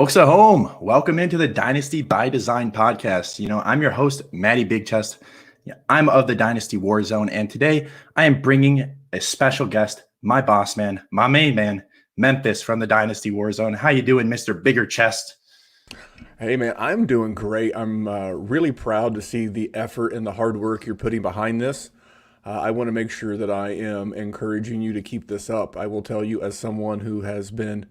Folks at home, welcome into the Dynasty by Design podcast. I'm your host, MattyBigChest. I'm of the Dynasty War Zone, and today I am bringing a special guest, my boss man, my main man, Memphis from the Dynasty War Zone. How you doing, Mr. Bigger Chest? Hey man, I'm doing great. I'm really proud to see the effort and the hard work you're putting behind this. I want to make sure that I am encouraging you to keep this up. I will tell you, as someone who has been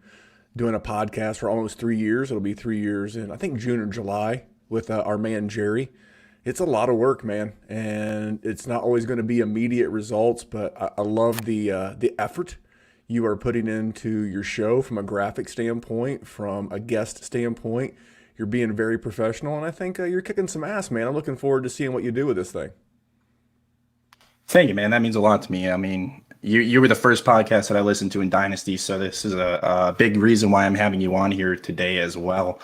doing a podcast for almost 3 years, it'll be 3 years in, I think, June or July with our man Jerry. It's a lot of work, man, and it's not always going to be immediate results, but I love the effort you are putting into your show from a graphic standpoint, from a guest standpoint. You're being very professional, and I think you're kicking some ass, man. I'm looking forward to seeing what you do with this thing. Thank you, man. That means a lot to me. I mean, you were the first podcast that I listened to in Dynasty, so this is a big reason why I'm having you on here today as well.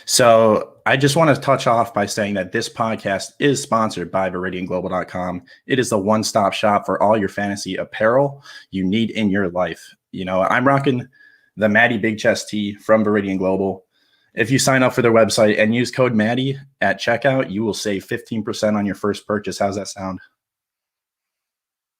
So I just want to touch off by saying that this podcast is sponsored by ViridianGlobal.com. It is the one-stop shop for all your fantasy apparel you need in your life. I'm rocking the MattyBigChest tee from Viridian Global. If you sign up for their website and use code Matty at checkout, you will save 15% on your first purchase. How's that sound?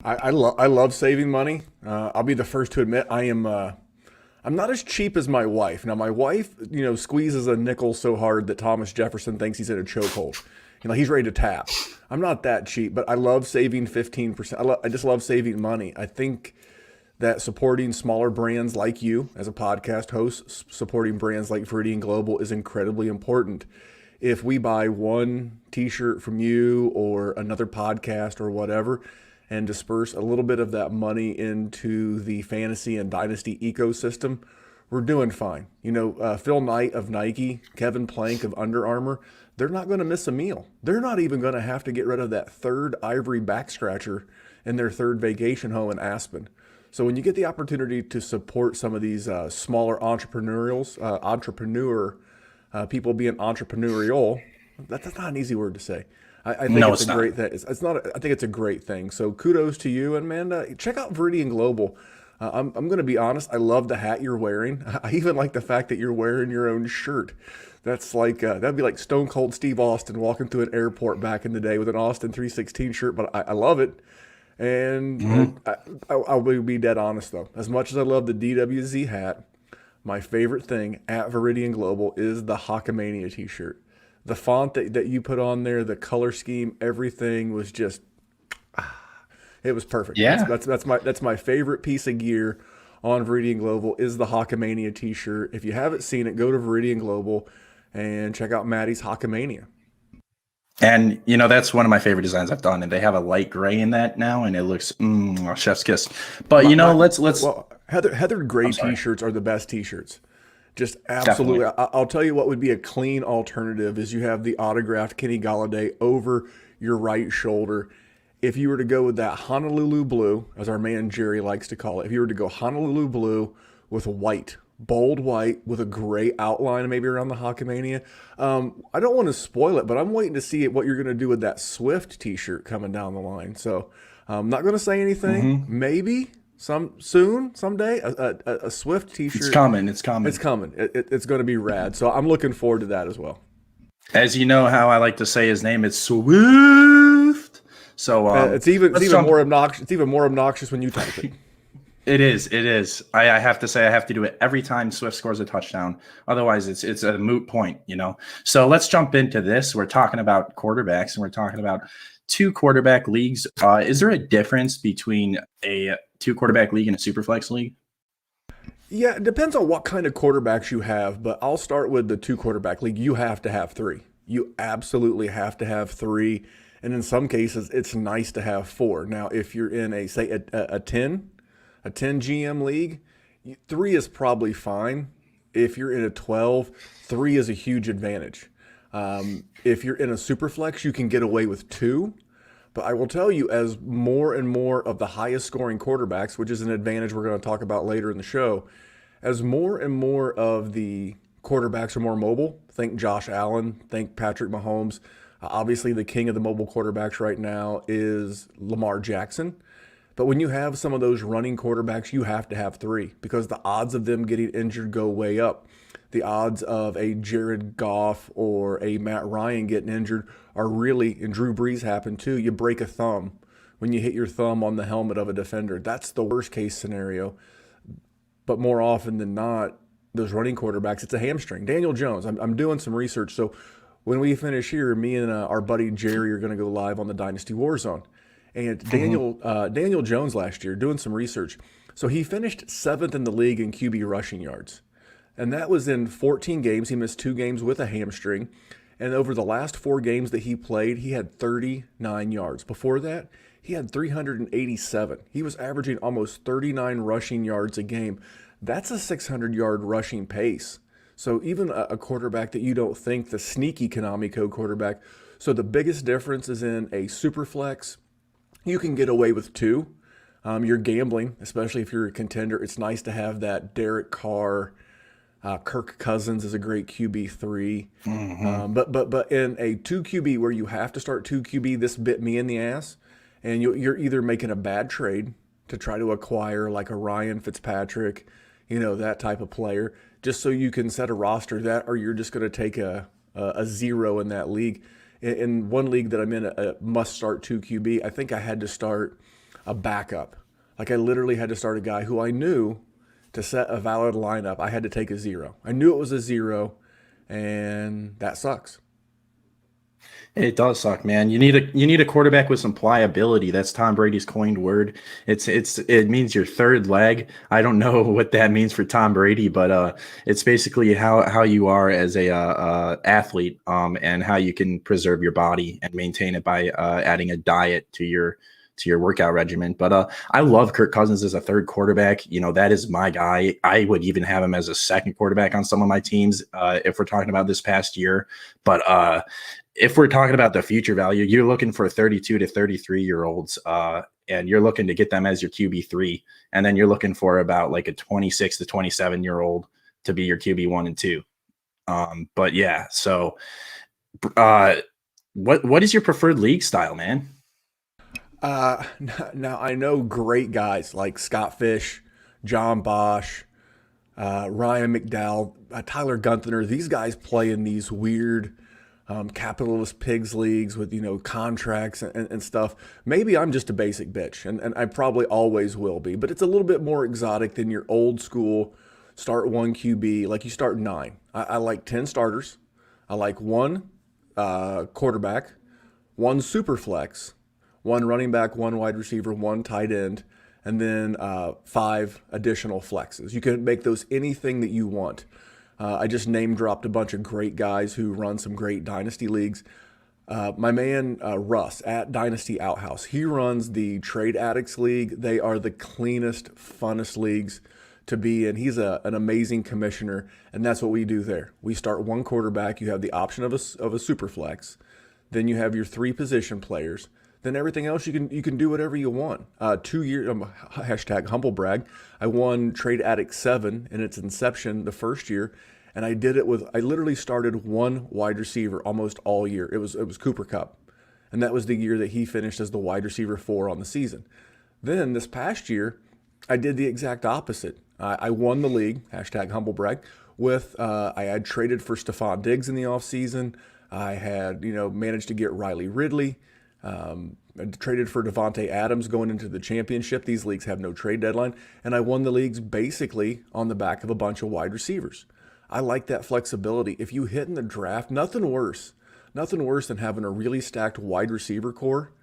I love saving money. I'll be the first to admit I'm not as cheap as my wife. Now my wife, squeezes a nickel so hard that Thomas Jefferson thinks he's in a chokehold. He's ready to tap. I'm not that cheap, but I love saving 15%. I just love saving money. I think that supporting smaller brands like you as a podcast host, supporting brands like Viridian Global is incredibly important. If we buy one t-shirt from you or another podcast or whatever and disperse a little bit of that money into the fantasy and dynasty ecosystem, we're doing fine. Phil Knight of Nike, Kevin Plank of Under Armour, they're not going to miss a meal. They're not even going to have to get rid of that third ivory back scratcher in their third vacation home in Aspen. So when you get the opportunity to support some of these smaller entrepreneur people being entrepreneurial, that's not an easy word to say. I think it's a great thing. It's not. I think it's a great thing. So kudos to you, and man, check out Viridian Global. I'm going to be honest. I love the hat you're wearing. I even like the fact that you're wearing your own shirt. That's like that'd be like Stone Cold Steve Austin walking through an airport back in the day with an Austin 316 shirt. But I love it. And I will be dead honest, though. As much as I love the DWZ hat, my favorite thing at Viridian Global is the Hawkamania t-shirt. The font that you put on there, the color scheme, everything was just, it was perfect. Yeah. That's my favorite piece of gear on Viridian Global is the Hawkamania t-shirt. If you haven't seen it, go to Viridian Global and check out Matty's Hawkamania. And, that's one of my favorite designs I've done. And they have a light gray in that now, and it looks chef's kiss. But, let's. Well, heathered gray t-shirts are the best t-shirts. Just absolutely. I'll tell you what would be a clean alternative is you have the autographed Kenny Golladay over your right shoulder. If you were to go with that Honolulu blue, as our man Jerry likes to call it, if you were to go Honolulu blue with white, bold white with a gray outline maybe around the Hawkamania. I don't want to spoil it, but I'm waiting to see what you're going to do with that Swift t-shirt coming down the line. So I'm not going to say anything. Maybe someday, a Swift t-shirt. It's coming. It's coming. It's going to be rad. So I'm looking forward to that as well. As you know how I like to say his name, it's Swift. So it's even more obnoxious. It's even more obnoxious when you type it. It is. I have to say I have to do it every time Swift scores a touchdown. Otherwise, it's a moot point, So let's jump into this. We're talking about quarterbacks, and we're talking about 2 quarterback leagues. Is there a difference between a 2 quarterback league and a Superflex league? Yeah, it depends on what kind of quarterbacks you have, but I'll start with the 2 quarterback league. You have to have 3. You absolutely have to have 3, and in some cases, it's nice to have 4. Now, if you're in a 10 GM league, 3 is probably fine. If you're in a 12, 3 is a huge advantage. If you're in a Superflex, you can get away with 2. But I will tell you, as more and more of the highest scoring quarterbacks, which is an advantage we're going to talk about later in the show, as more and more of the quarterbacks are more mobile, think Josh Allen, think Patrick Mahomes. Obviously, the king of the mobile quarterbacks right now is Lamar Jackson. But when you have some of those running quarterbacks, you have to have three because the odds of them getting injured go way up. The odds of a Jared Goff or a Matt Ryan getting injured are really, and Drew Brees happened too. You break a thumb when you hit your thumb on the helmet of a defender. That's the worst case scenario. But more often than not, those running quarterbacks, it's a hamstring. Daniel Jones, I'm doing some research. So when we finish here, me and our buddy Jerry are going to go live on the Dynasty Warzone. And Daniel Jones last year, doing some research. So he finished 7th in the league in QB rushing yards. And that was in 14 games. He missed 2 games with a hamstring. And over the last 4 games that he played, he had 39 yards. Before that, he had 387. He was averaging almost 39 rushing yards a game. That's a 600-yard rushing pace. So even a quarterback that you don't think, the sneaky Konami Code quarterback. So the biggest difference is in a Superflex, you can get away with 2. You're gambling, especially if you're a contender. It's nice to have that Derek Carr. Kirk Cousins is a great QB3. But in a 2 QB where you have to start 2 QB, this bit me in the ass. And you're either making a bad trade to try to acquire like a Ryan Fitzpatrick, that type of player, just so you can set a roster that, or you're just going to take a 0 in that league. In one league that I'm in, a must start 2 QB, I think I had to start a backup. Like I literally had to start a guy who I knew to set a valid lineup, I had to take a 0. I knew it was a 0, and that sucks. It does suck, man. You need a quarterback with some pliability. That's Tom Brady's coined word. It means your third leg. I don't know what that means for Tom Brady, but it's basically how you are as a athlete, and how you can preserve your body and maintain it by adding a diet to your workout regimen. But I love Kirk Cousins as a third quarterback. That is my guy. I would even have him as a second quarterback on some of my teams if we're talking about this past year. But if we're talking about the future value, you're looking for 32 to 33-year-olds, and you're looking to get them as your QB3. And then you're looking for about like a 26 to 27-year-old to be your QB1 and 2. But yeah, so what is your preferred league style, man? Now I know great guys like Scott Fish, John Bosch, Ryan McDowell, Tyler Gunther. These guys play in these weird capitalist pigs leagues with contracts and stuff. Maybe I'm just a basic bitch, and I probably always will be. But it's a little bit more exotic than your old school start 1 QB. Like you start 9. I like 10 starters. I like 1 quarterback, 1 super flex, 1 running back, 1 wide receiver, 1 tight end, and then 5 additional flexes. You can make those anything that you want. I just name dropped a bunch of great guys who run some great dynasty leagues. My man Russ at Dynasty Outhouse, he runs the Trade Addicts League. They are the cleanest, funnest leagues to be in. He's an amazing commissioner, and that's what we do there. We start 1 quarterback. You have the option of a super flex. Then you have your 3 position players. Then everything else you can do whatever you want. 2 years, hashtag humble brag. I won Trade Addict 7 in its inception the first year, and I did it I literally started 1 wide receiver almost all year. It was Cooper Kupp, and that was the year that he finished as the wide receiver 4 on the season. Then this past year, I did the exact opposite. I won the league, hashtag humble brag, with I had traded for Stephon Diggs in the offseason. I had managed to get Riley Ridley. I traded for Devontae Adams going into the championship. These leagues have no trade deadline. And I won the leagues basically on the back of a bunch of wide receivers. I like that flexibility. If you hit in the draft, nothing worse than having a really stacked wide receiver core.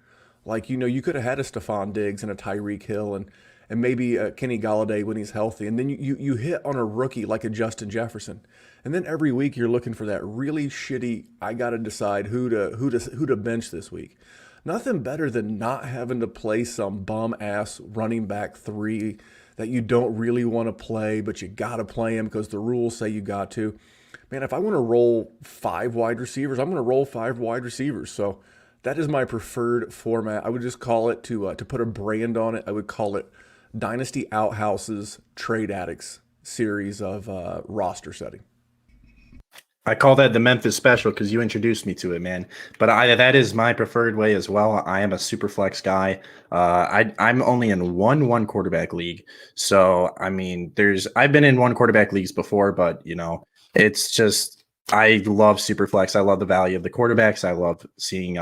Like, you could have had a Stephon Diggs and a Tyreek Hill and maybe a Kenny Golladay when he's healthy. And then you hit on a rookie like a Justin Jefferson. And then every week you're looking for that really shitty, I got to decide who to bench this week. Nothing better than not having to play some bum-ass running back 3 that you don't really want to play, but you got to play him because the rules say you got to. Man, if I want to roll 5 wide receivers, I'm going to roll 5 wide receivers. So that is my preferred format. I would just call it, to put a brand on it, I would call it Dynasty Outhouse's Trade Addicts series of roster setting. I call that the Memphis special because you introduced me to it, man. But that is my preferred way as well. I am a super flex guy. I'm only in one quarterback league, so I mean, I've been in one quarterback leagues before, but it's just I love super flex. I love the value of the quarterbacks. I love seeing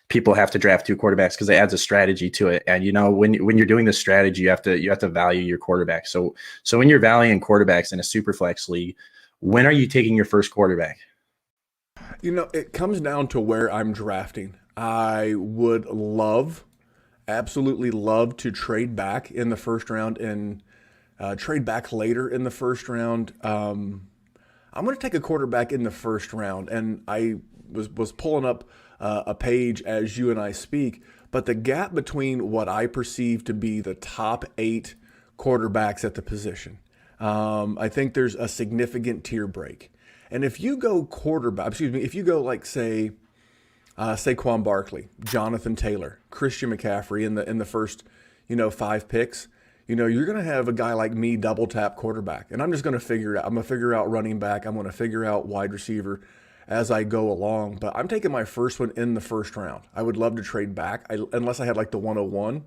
people have to draft two quarterbacks because it adds a strategy to it. And when you're doing this strategy, you have to value your quarterback. So when you're valuing quarterbacks in a super flex league, when are you taking your first quarterback? It comes down to where I'm drafting. I would absolutely love to trade back in the first round and trade back later in the first round. I'm going to take a quarterback in the first round, and I was pulling up a page as you and I speak, but the gap between what I perceive to be the top 8 quarterbacks at the position, I think there's a significant tier break. And if you go if you go like say Saquon Barkley, Jonathan Taylor, Christian McCaffrey in the first 5 picks, you're going to have a guy like me double tap quarterback, and I'm just going to figure it out. I'm going to figure out running back. I'm going to figure out wide receiver as I go along. But I'm taking my first one in the first round. I would love to trade back, unless I had like the 101,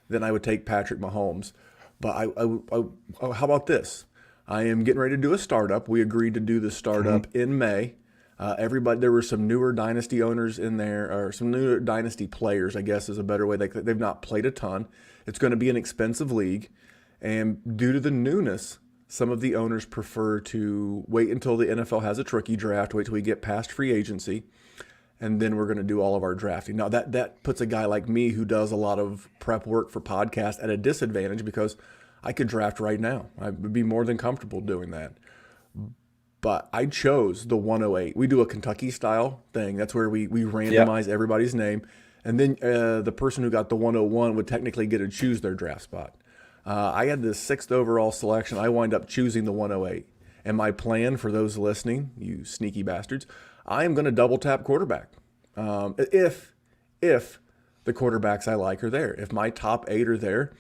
then I would take Patrick Mahomes. But how about this? I am getting ready to do a startup. We agreed to do the startup in May. There were some newer Dynasty owners in there, or some newer Dynasty players, I guess is a better way. They've not played a ton. It's going to be an expensive league. And due to the newness, some of the owners prefer to wait until the NFL has its rookie draft, wait till we get past free agency, and then we're going to do all of our drafting. Now, that puts a guy like me who does a lot of prep work for podcasts at a disadvantage because I could draft right now. I would be more than comfortable doing that. But I chose the 108. We do a Kentucky-style thing. That's where we randomize everybody's name. And then the person who got the 101 would technically get to choose their draft spot. I had the 6th overall selection. I wind up choosing the 108. And my plan for those listening, you sneaky bastards, I am going to double-tap quarterback. If the quarterbacks I like are there. If my top 8 are there,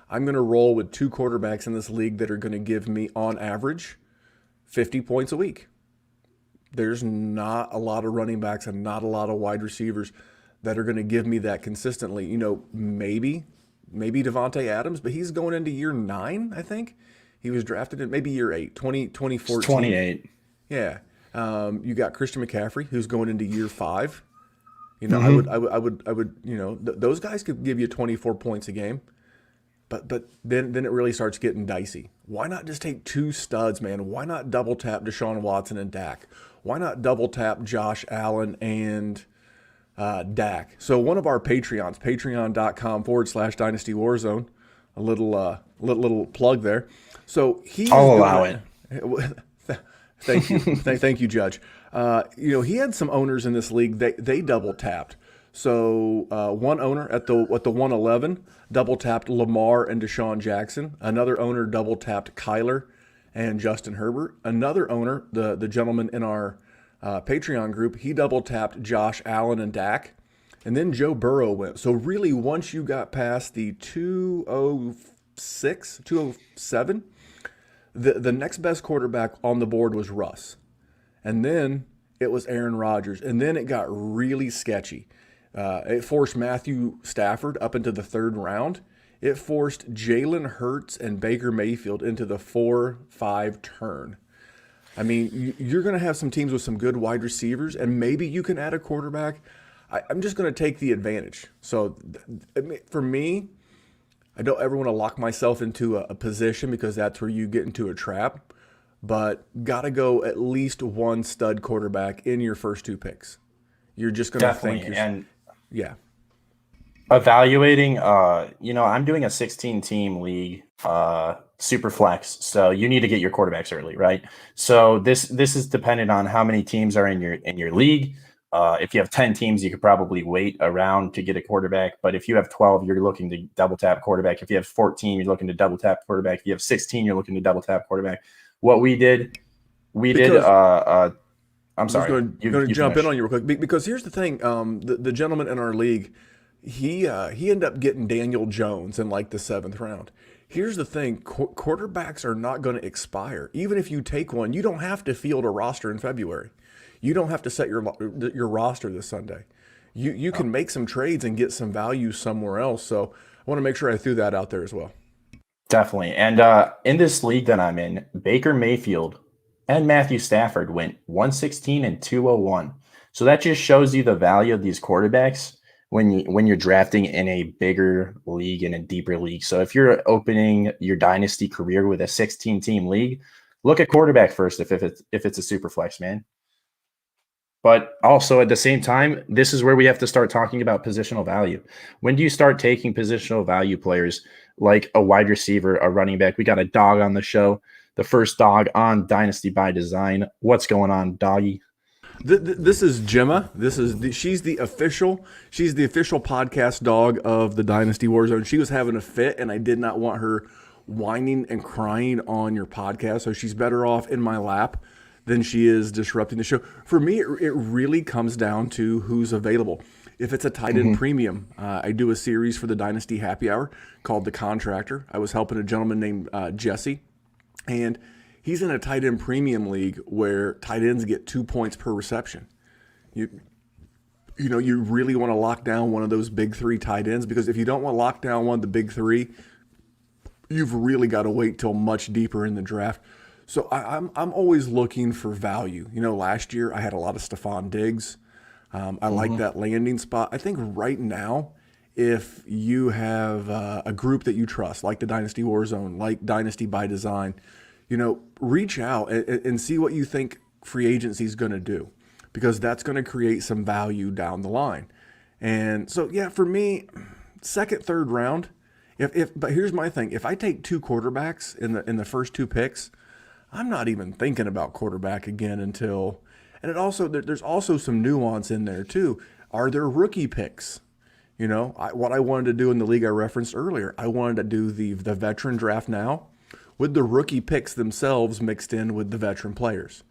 I'm going to roll with 2 quarterbacks in this league that are going to give me, on average, 50 points a week. There's not a lot of running backs and not a lot of wide receivers that are going to give me that consistently. Maybe Devontae Adams, but he's going into year 9, I think. He was drafted in maybe year 8, 2014. It's 28. Yeah. You got Christian McCaffrey, who's going into year 5. I would, those guys could give you 24 points a game. But then it really starts getting dicey. Why not just take 2 studs, man? Why not double tap Deshaun Watson and Dak? Why not double tap Josh Allen and Dak? So one of our Patreons, patreon.com/Dynasty Warzone, a little plug there. So I'll allow it. Thank you, thank you, Judge. He had some owners in this league. They double tapped. So one owner at the 111 double tapped Lamar and Deshaun Jackson. Another owner double tapped Kyler and Justin Herbert. Another owner, the gentleman in our Patreon group, he double tapped Josh Allen and Dak. And then Joe Burrow went. So really, once you got past the 206, 207, the next best quarterback on the board was Russ. And then it was Aaron Rodgers. And then it got really sketchy. It forced Matthew Stafford up into the 3rd round. It forced Jalen Hurts and Baker Mayfield into the 4-5 turn. I mean, you're going to have some teams with some good wide receivers, and maybe you can add a quarterback. I'm just going to take the advantage. So for me, I don't ever want to lock myself into a position because that's where you get into a trap. But got to go at least one stud quarterback in your first 2 picks. You're just going to think. Yeah. Evaluating, I'm doing a 16-team league, super flex. So you need to get your quarterbacks early, right? So this is dependent on how many teams are in your league. If you have 10 teams, you could probably wait around to get a quarterback. But if you have 12, you're looking to double tap quarterback. If you have 14, you're looking to double tap quarterback. If you have 16, you're looking to double tap quarterback. What we did. I'm sorry. I'm going to jump in on you real quick because here's the thing. The gentleman in our league, he ended up getting Daniel Jones in like the 7th round. Here's the thing. Quarterbacks are not going to expire. Even if you take one, you don't have to field a roster in February. You don't have to set your roster this Sunday. You can make some trades and get some value somewhere else. So I want to make sure I threw that out there as well. Definitely. And in this league that I'm in, Baker Mayfield and Matthew Stafford went 116 and 201. So that just shows you the value of these quarterbacks when you're drafting in a bigger league, in a deeper league. So if you're opening your dynasty career with a 16-team league, look at quarterback first if it's a super flex, man. But also at the same time, this is where we have to start talking about positional value. When do you start taking positional value players like a wide receiver, a running back? We got a dog on the show, the first dog on Dynasty by Design. What's going on, doggy? This is Gemma. She's the official podcast dog of the Dynasty Warzone. She was having a fit, and I did not want her whining and crying on your podcast. So she's better off in my lap than she is disrupting the show. For me, it really comes down to who's available. If it's a tight end premium, I do a series for the Dynasty Happy Hour called The Contractor. I was helping a gentleman named Jesse, and he's in a tight end premium league where tight ends get 2 points per reception. You really want to lock down one of those big three tight ends, because if you don't want to lock down one of the big three, you've really got to wait till much deeper in the draft. So I'm always looking for value. Last year I had a lot of Stephon Diggs. I like that landing spot. I think right now, if you have a group that you trust, like the Dynasty Warzone, like Dynasty by Design, reach out and see what you think free agency is going to do, because that's going to create some value down the line. And so, yeah, for me, second, third round. But here's my thing: if I take two quarterbacks in the first two picks, I'm not even thinking about quarterback again until. And there's also some nuance in there too. Are there rookie picks? What I wanted to do in the league I referenced earlier, I wanted to do the veteran draft now, with the rookie picks themselves mixed in with the veteran players.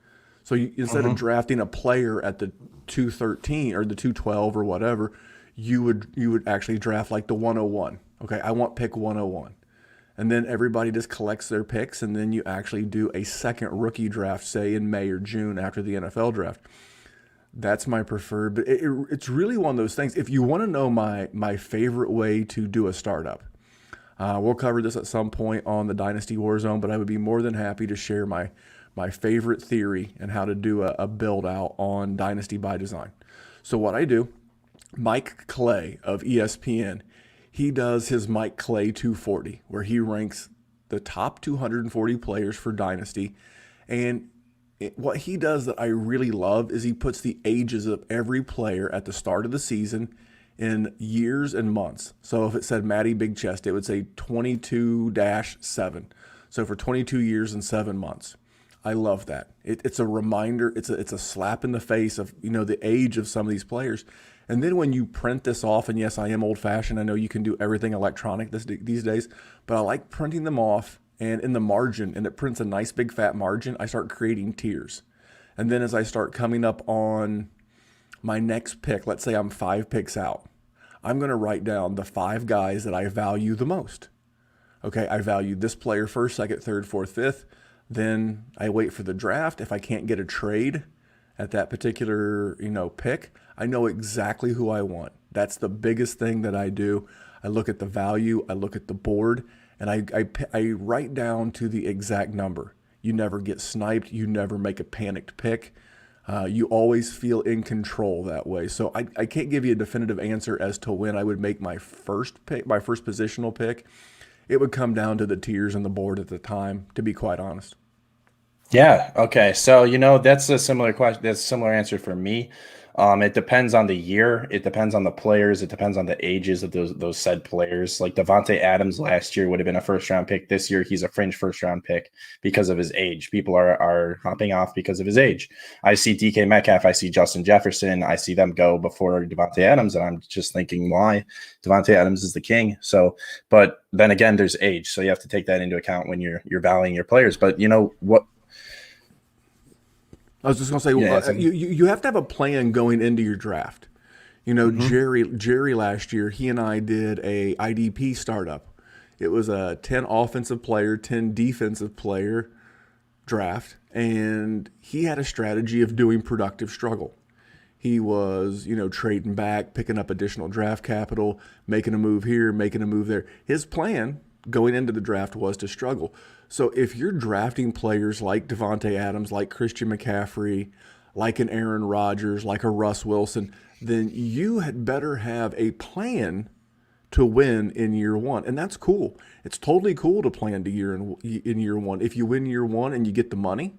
So instead of drafting a player at the 213 or the 212 or whatever, you would actually draft like the 101. Okay, I want pick 101. And then everybody just collects their picks, and then you actually do a second rookie draft, say in May or June after the NFL draft. That's my preferred, but it's really one of those things. If you want to know my favorite way to do a startup, we'll cover this at some point on the Dynasty Warzone, but I would be more than happy to share my favorite theory and how to do a build out on Dynasty by Design. So what I do, Mike Clay of ESPN, he does his Mike Clay 240, where he ranks the top 240 players for Dynasty. And what he does that I really love is he puts the ages of every player at the start of the season in years and months. So if it said MattyBigChest, it would say 22-7. So for 22 years and 7 months. I love that. It's a reminder. It's a slap in the face of the age of some of these players. And then when you print this off, and yes, I am old-fashioned. I know you can do everything electronic these days, but I like printing them off, and in the margin, and it prints a nice big fat margin, I start creating tiers. And then as I start coming up on my next pick, let's say I'm 5 picks out, I'm going to write down the 5 guys that I value the most. Okay, I value this player first, second, third, fourth, fifth. Then I wait for the draft. If I can't get a trade at that particular, pick, I know exactly who I want. That's the biggest thing that I do. I look at the value, I look at the board, and I write down to the exact number. You never get sniped. You never make a panicked pick. You always feel in control that way. So I can't give you a definitive answer as to when I would make my first pick, my first positional pick. It would come down to the tiers on the board at the time, to be quite honest. Yeah. Okay. So, that's a similar question. That's a similar answer for me. It depends on the year. It depends on the players. It depends on the ages of those said players. Like Devontae Adams last year would have been a first-round pick. This year, he's a fringe first-round pick because of his age. People are hopping off because of his age. I see DK Metcalf. I see Justin Jefferson. I see them go before Devontae Adams, and I'm just thinking, why? Devontae Adams is the king. So, but then again, there's age, so you have to take that into account when you're valuing your players. But what? I was just going to say, you have to have a plan going into your draft. Jerry last year, he and I did a IDP startup. It was a 10 offensive player, 10 defensive player draft. and he had a strategy of doing productive struggle. He was, trading back, picking up additional draft capital, making a move here, making a move there. His plan going into the draft was to struggle. So if you're drafting players like Devontae Adams, like Christian McCaffrey, like an Aaron Rodgers, like a Russ Wilson, then you had better have a plan to win in year one. And that's cool. It's totally cool to plan to in year one. If you win year one and you get the money,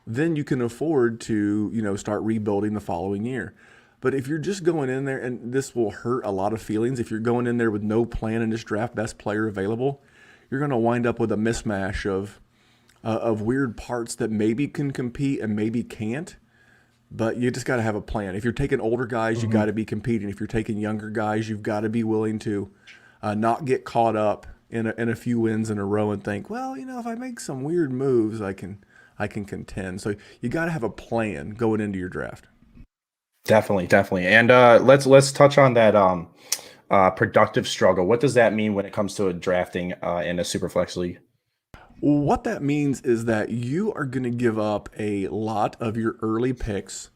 then you can afford to, start rebuilding the following year. But if you're just going in there, and this will hurt a lot of feelings, if you're going in there with no plan and just draft best player available, you're going to wind up with a mismatch of weird parts that maybe can compete and maybe can't. But you just got to have a plan. If you're taking older guys, you got to be competing. If you're taking younger guys, you've got to be willing to not get caught up in a few wins in a row and think, well, if I make some weird moves, I can contend. So you got to have a plan going into your draft. Definitely. And let's touch on that productive struggle. What does that mean when it comes to drafting in a Superflex league? What that means is that you are going to give up a lot of your early picks,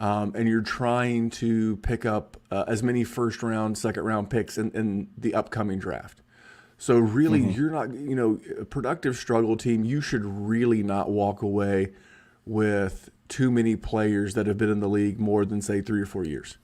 and you're trying to pick up as many first round, second round picks in the upcoming draft. So really, you're not, a productive struggle team, you should really not walk away with too many players that have been in the league more than, say, 3 or 4 years.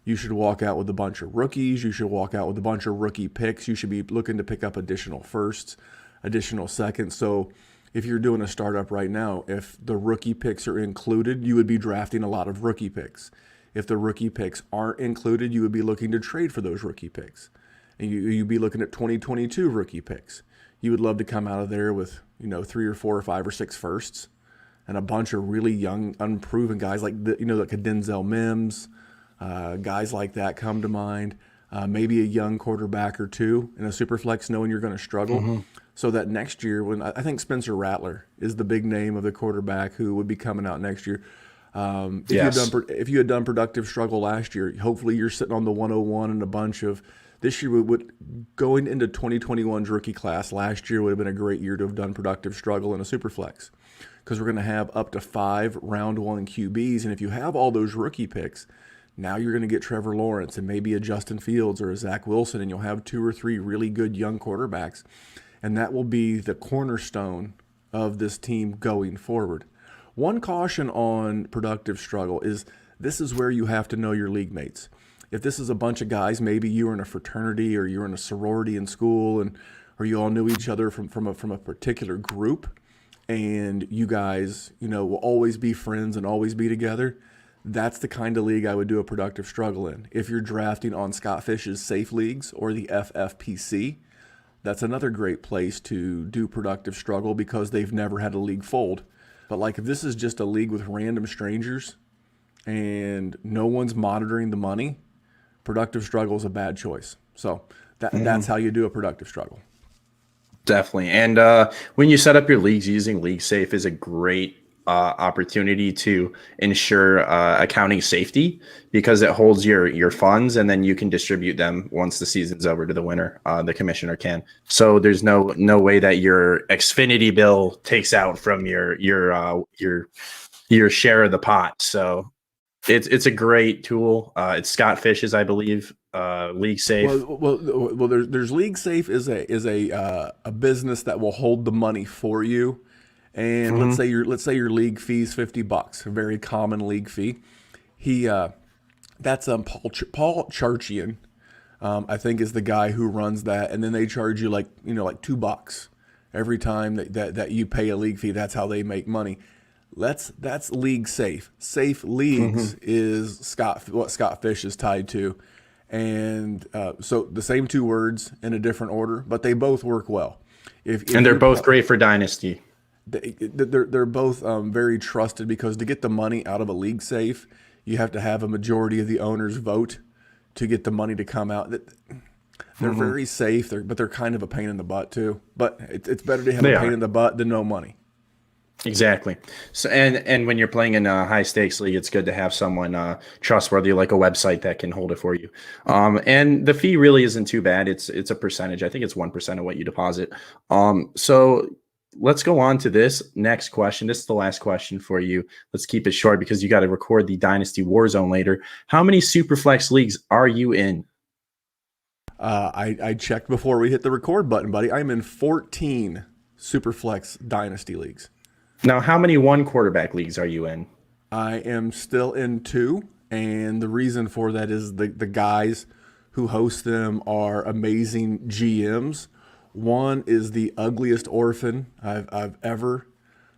You should walk out with a bunch of rookies. You should walk out with a bunch of rookie picks. You should be looking to pick up additional firsts, additional seconds. So if you're doing a startup right now, if the rookie picks are included, you would be drafting a lot of rookie picks. If the rookie picks aren't included, you would be looking to trade for those rookie picks. And you'd be looking at 2022 rookie picks. You would love to come out of there with, 3 or 4 or 5 or 6 firsts and a bunch of really young, unproven guys like a Denzel Mims, guys like that come to mind. Maybe a young quarterback or two in a Superflex, knowing you're going to struggle. So that next year, when I think Spencer Rattler is the big name of the quarterback who would be coming out next year. If you had done productive struggle last year, hopefully you're sitting on the 101 and a bunch of. This year, going into 2021's rookie class, last year would have been a great year to have done productive struggle in a Superflex, because we're going to have up to 5 round 1 QBs. And if you have all those rookie picks, now you're going to get Trevor Lawrence and maybe a Justin Fields or a Zach Wilson, and you'll have 2 or 3 really good young quarterbacks. And that will be the cornerstone of this team going forward. One caution on productive struggle is this is where you have to know your league mates. If this is a bunch of guys, maybe you were in a fraternity or you're in a sorority in school, or you all knew each other from a particular group, and you guys, will always be friends and always be together, that's the kind of league I would do a productive struggle in. If you're drafting on Scott Fish's safe leagues or the FFPC, that's another great place to do productive struggle because they've never had a league fold. But like if this is just a league with random strangers and no one's monitoring the money, productive struggle is a bad choice. So that's how you do a productive struggle. Definitely. And when you set up your leagues, using League Safe is a great opportunity to ensure accounting safety, because it holds your funds and then you can distribute them once the season's over to the winner. The commissioner can. So there's no way that your Xfinity bill takes out from your share of the pot. So it's a great tool. It's Scott Fish's, I believe. League Safe. Well, there's League Safe is a business that will hold the money for you. And let's say your league fee is $50, a very common league fee. That's Paul Charchian, I think, is the guy who runs that, and then they charge you like $2 every time that you pay a league fee. That's how they make money. That's League Safe. Safe Leagues is what Scott Fish is tied to, and so the same 2 words in a different order, but they both work well. If they're both great for Dynasty. They're both very trusted, because to get the money out of a League Safe, you have to have a majority of the owners vote to get the money to come out. They're very safe, but they're kind of a pain in the butt too. But it's better to have a pain in the butt than no money. Exactly. So and when you're playing in a high stakes league, it's good to have someone trustworthy, like a website that can hold it for you. And the fee really isn't too bad. It's a percentage. I think it's 1% of what you deposit. So let's go on to this next question. This is the last question for you. Let's keep it short because you got to record the Dynasty Warzone later. How many Superflex leagues are you in? I checked before we hit the record button, buddy. I'm in 14 Superflex Dynasty leagues. Now, how many one quarterback leagues are you in? I am still in 2, and the reason for that is the guys who host them are amazing GMs. One is the ugliest orphan I've ever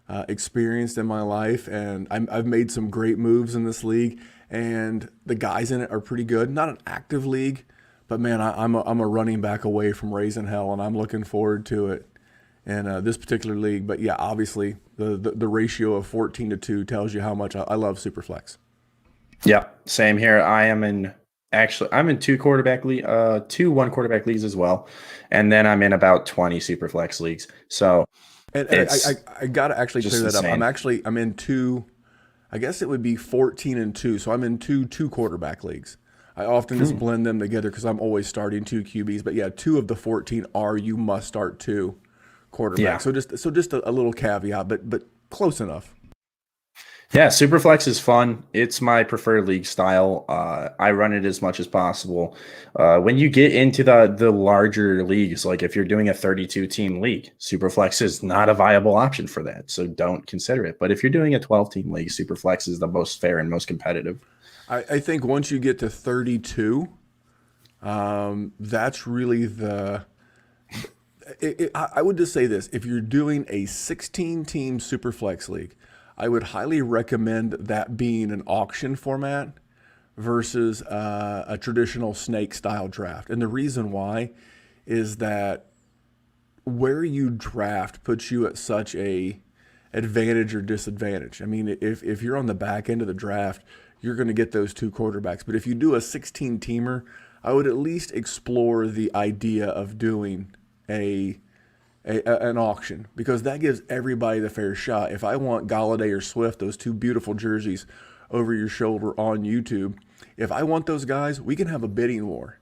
experienced in my life, and I've made some great moves in this league, and the guys in it are pretty good. Not an active league, but man, I'm a running back away from raising hell, and I'm looking forward to it in this particular league. But yeah, obviously the ratio of 14-2 tells you how much I love Superflex. Yeah, same here. I'm in 2 one quarterback leagues as well, and then I'm in about 20 Superflex leagues. So, and I gotta actually clear that up. I'm in 2. I guess it would be 14-2. So I'm in two quarterback leagues. I often just blend them together because I'm always starting 2 QBs. But yeah, 2 of the 14 are you must start 2 quarterbacks. Yeah. So just a little caveat, but close enough. Yeah, Superflex is fun. It's my preferred league style. I run it as much as possible. When you get into the larger leagues, like if you're doing a 32-team league, Superflex is not a viable option for that. So don't consider it. But if you're doing a 12-team league, Superflex is the most fair and most competitive. I think once you get to 32, that's really I would just say this. If you're doing a 16-team Superflex league, I would highly recommend that being an auction format versus a traditional snake-style draft. And the reason why is that where you draft puts you at such a advantage or disadvantage. I mean, if you're on the back end of the draft, you're going to get those 2 quarterbacks. But if you do a 16-teamer, I would at least explore the idea of doing an auction, because that gives everybody the fair shot. If I want Galladay or Swift, those 2 beautiful jerseys over your shoulder on YouTube, if I want those guys, we can have a bidding war.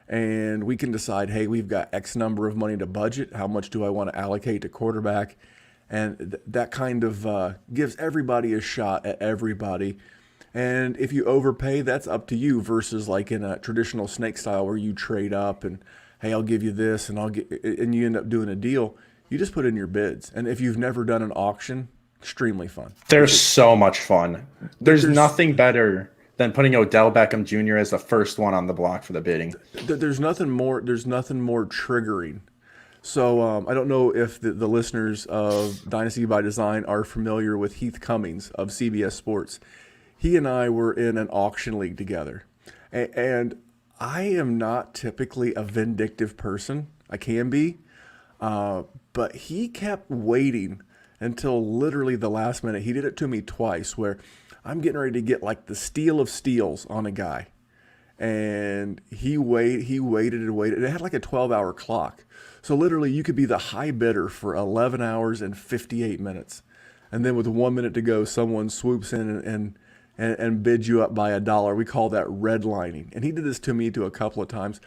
And we can decide, hey, we've got X number of money to budget. How much do I want to allocate to quarterback? And that kind of gives everybody a shot at everybody. And if you overpay, that's up to you, versus like in a traditional snake style where you trade up and, hey, I'll give you this and and you end up doing a deal. You just put in your bids. And if you've never done an auction, extremely fun. They're so much fun. There's nothing better than putting Odell Beckham Jr. as the first one on the block for the bidding. There's nothing more triggering. So I don't know if the listeners of Dynasty by Design are familiar with Heath Cummings of CBS Sports. He and I were in an auction league together. And I am not typically a vindictive person. I can be. But he kept waiting until literally the last minute. He did it to me twice, where I'm getting ready to get like the steal of steals on a guy. And he waited and waited. It had like a 12-hour clock. So literally you could be the high bidder for 11 hours and 58 minutes. And then with 1 minute to go, someone swoops in and bids you up by $1. We call that redlining. And he did this to me a couple of times.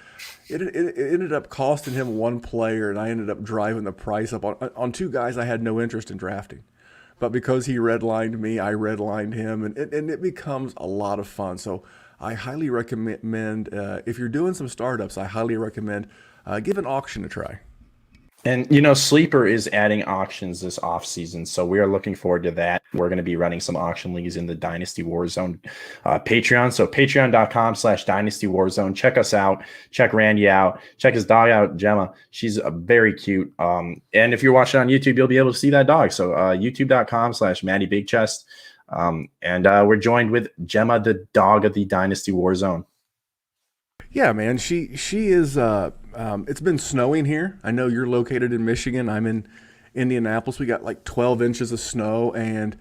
It ended up costing him 1 player, and I ended up driving the price up on 2 guys I had no interest in drafting. But because he redlined me, I redlined him, and it becomes a lot of fun. So I highly recommend, if you're doing some startups, I highly recommend give an auction a try. And, Sleeper is adding auctions this offseason, so we are looking forward to that. We're going to be running some auction leagues in the Dynasty Warzone Patreon. So patreon.com/Dynasty Warzone. Check us out. Check Randy out. Check his dog out, Gemma. She's very cute. And if you're watching on YouTube, you'll be able to see that dog. So youtube.com/MattyBigChest. And we're joined with Gemma, the dog of the Dynasty Warzone. Yeah, man, she is. It's been snowing here. I know you're located in Michigan. I'm in Indianapolis. We got like 12 inches of snow, and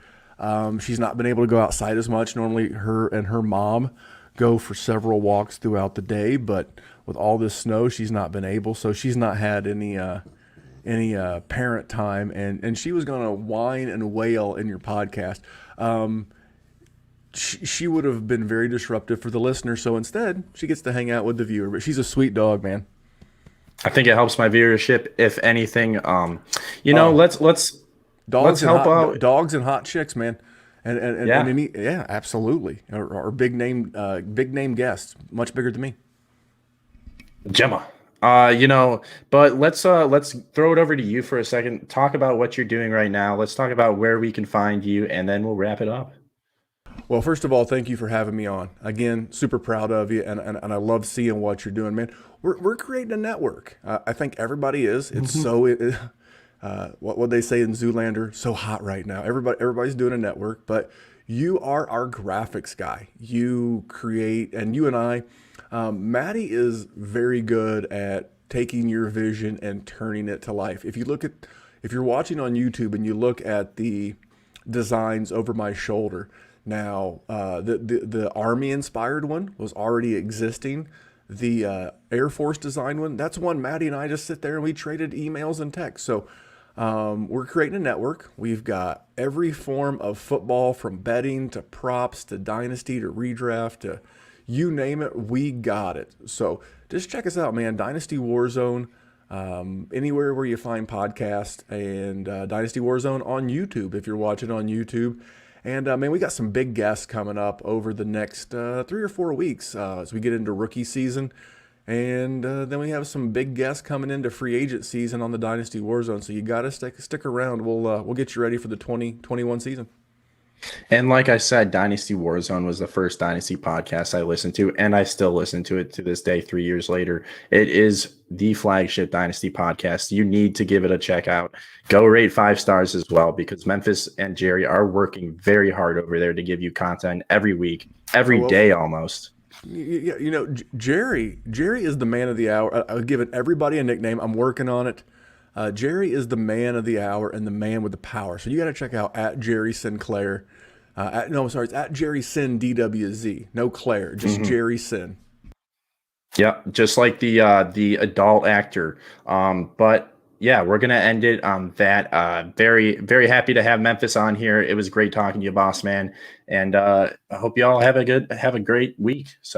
she's not been able to go outside as much. Normally, her and her mom go for several walks throughout the day, but with all this snow, she's not been able. So she's not had any parent time, and she was gonna whine and wail in your podcast. She would have been very disruptive for the listener, so instead, she gets to hang out with the viewer. But she's a sweet dog, man. I think it helps my viewership, if anything. Oh, Let's help out. dogs and hot chicks, man. Yeah, Yeah, absolutely. Or big name guests, much bigger than me. Gemma. But let's throw it over to you for a second. Talk about what you're doing right now. Let's talk about where we can find you, and then we'll wrap it up. Well, first of all, thank you for having me on. Again, super proud of you, and I love seeing what you're doing, man. We're creating a network. I think everybody is. It's so what they say in Zoolander, so hot right now. Everybody's doing a network, but you are our graphics guy. You create, and you and I, Matty is very good at taking your vision and turning it to life. If you're watching on YouTube and you look at the designs over my shoulder. Now, the Army inspired one was already existing. The Air Force design one, that's one Matty and I just sit there and we traded emails and texts. So we're creating a network. We've got every form of football, from betting to props to Dynasty to redraft to you name it, we got it. So just check us out, man. Dynasty Warzone, anywhere where you find podcasts, and Dynasty Warzone on YouTube if you're watching on YouTube. And man, we got some big guests coming up over the next 3 or 4 weeks as we get into rookie season. And then we have some big guests coming into free agent season on the Dynasty Warzone. So you got to stick around. We'll get you ready for the 2021 season. And like I said, Dynasty Warzone was the first Dynasty podcast I listened to, and I still listen to it to this day, 3 years later. It is the flagship Dynasty podcast. You need to give it a check out. Go rate 5 stars as well, because Memphis and Jerry are working very hard over there to give you content every week, every day almost. Jerry is the man of the hour. I've given everybody a nickname. I'm working on it. Jerry is the man of the hour and the man with the power. So you got to check out at Jerry Sinclair. It's at Jerry Sin DWZ. No Claire, just Jerry Sin. Yeah, just like the adult actor. But yeah, we're gonna end it on that. Very, very happy to have Memphis on here. It was great talking to you, boss man. And I hope you all have a great week. So